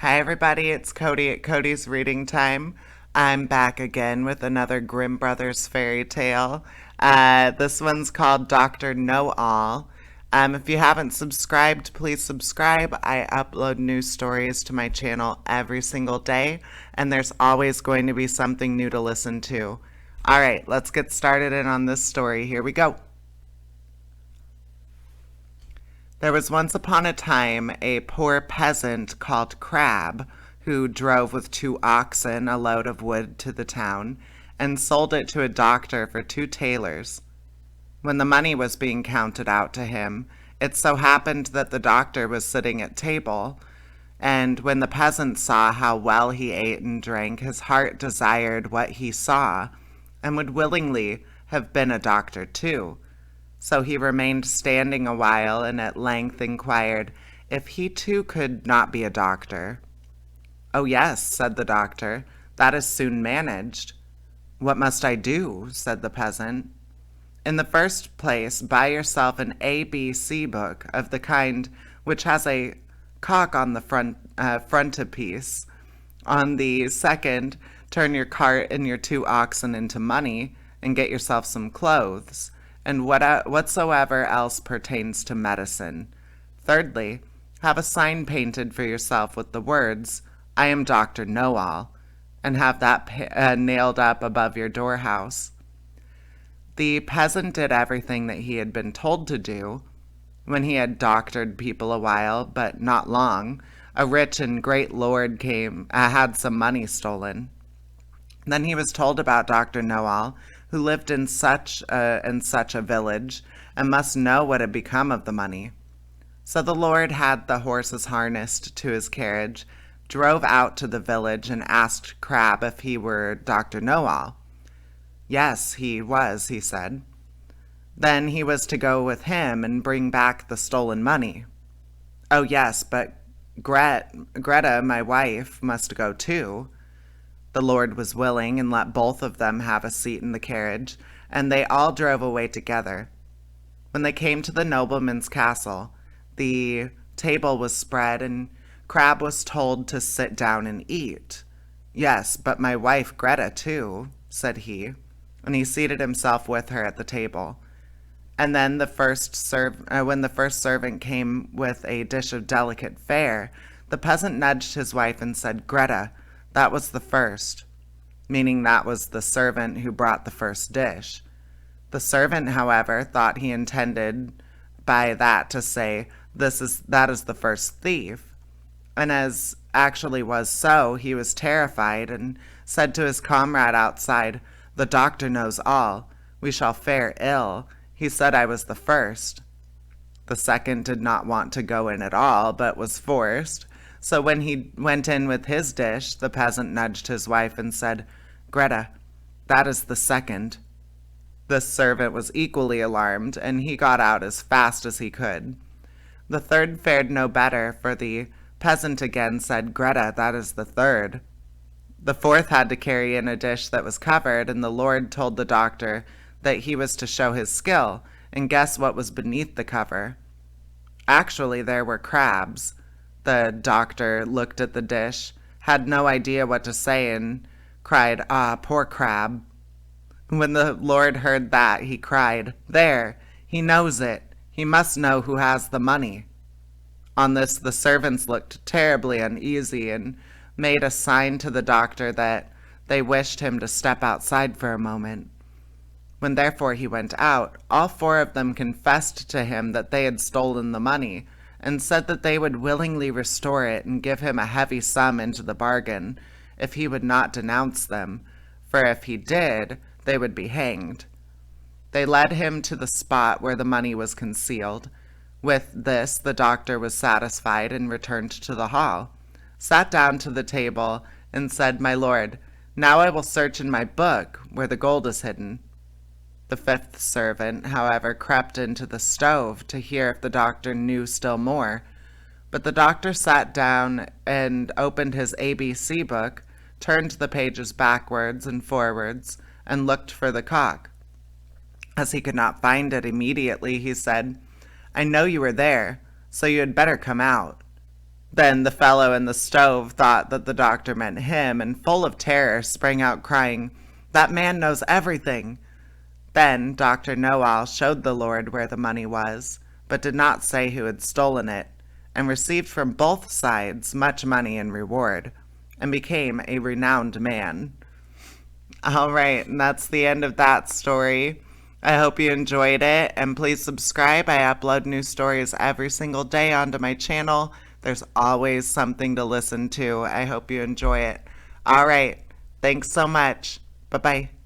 Hi, everybody. It's Cody at Cody's Reading Time. I'm back again with another Grimm Brothers fairy tale. This one's called Dr. Know All. If you haven't subscribed, please subscribe. I upload new stories to my channel every single day, and there's always going to be something new to listen to. All right, let's get started in on this story. Here we go. There was once upon a time a poor peasant called Crab, who drove with 2 oxen a load of wood to the town, and sold it to a doctor for 2 thalers. When the money was being counted out to him, it so happened that the doctor was sitting at table, and when the peasant saw how well he ate and drank, his heart desired what he saw, and would willingly have been a doctor too. So he remained standing a while, and at length inquired if he too could not be a doctor. "Oh, yes," said the doctor, "that is soon managed." "What must I do?" said the peasant. "In the first place, buy yourself an ABC book of the kind which has a cock on the frontispiece. On the second, turn your cart and your 2 oxen into money, and get yourself some clothes, and whatsoever else pertains to medicine. Thirdly, have a sign painted for yourself with the words, 'I am Dr. Know-all,' and have that nailed up above your door-house." The peasant did everything that he had been told to do. When he had doctored people a while, but not long, a rich and great lord had some money stolen. Then he was told about Dr. Know-all, who lived in such and such a village, and must know what had become of the money. So the lord had the horses harnessed to his carriage, drove out to the village, and asked Crab if he were Dr. Know-all. Yes, he was, he said. Then he was to go with him and bring back the stolen money. "Oh, yes, but Greta, my wife, must go too." The lord was willing, and let both of them have a seat in the carriage, and they all drove away together. When they came to the nobleman's castle, the table was spread, and Crab was told to sit down and eat. "Yes, but my wife Greta too," said he, and he seated himself with her at the table. And then when the first servant came with a dish of delicate fare, the peasant nudged his wife and said, "Greta, that was the first," meaning that was the servant who brought the first dish. The servant, however, thought he intended by that to say, that is the first thief. And as actually was so, he was terrified and said to his comrade outside, "The doctor knows all. We shall fare ill. He said I was the first." The second did not want to go in at all, but was forced. So when he went in with his dish, the peasant nudged his wife and said, "Greta, that is the second." The servant was equally alarmed, and he got out as fast as he could. The third fared no better, for the peasant again said, "Greta, that is the third." The fourth had to carry in a dish that was covered, and the lord told the doctor that he was to show his skill and guess what was beneath the cover. Actually, there were crabs. The doctor looked at the dish, had no idea what to say, and cried, "Ah, poor Crab." When the lord heard that, he cried, "There, he knows it. He must know who has the money." On this, the servants looked terribly uneasy and made a sign to the doctor that they wished him to step outside for a moment. When therefore he went out, all 4 of them confessed to him that they had stolen the money, and said that they would willingly restore it and give him a heavy sum into the bargain, if he would not denounce them, for if he did, they would be hanged. They led him to the spot where the money was concealed. With this the doctor was satisfied, and returned to the hall, sat down to the table, and said, "My lord, now I will search in my book where the gold is hidden." The 5th servant, however, crept into the stove to hear if the doctor knew still more, but the doctor sat down and opened his ABC book, turned the pages backwards and forwards, and looked for the cock. As he could not find it immediately, he said, "I know you are there, so you had better come out." Then the fellow in the stove thought that the doctor meant him, and full of terror sprang out crying, "That man knows everything." Then Dr. Know-all showed the Lord where the money was, but did not say who had stolen it, and received from both sides much money in reward, and became a renowned man. All right, and that's the end of that story. I hope you enjoyed it, and please subscribe. I upload new stories every single day onto my channel. There's always something to listen to. I hope you enjoy it. All right, thanks so much. Bye-bye.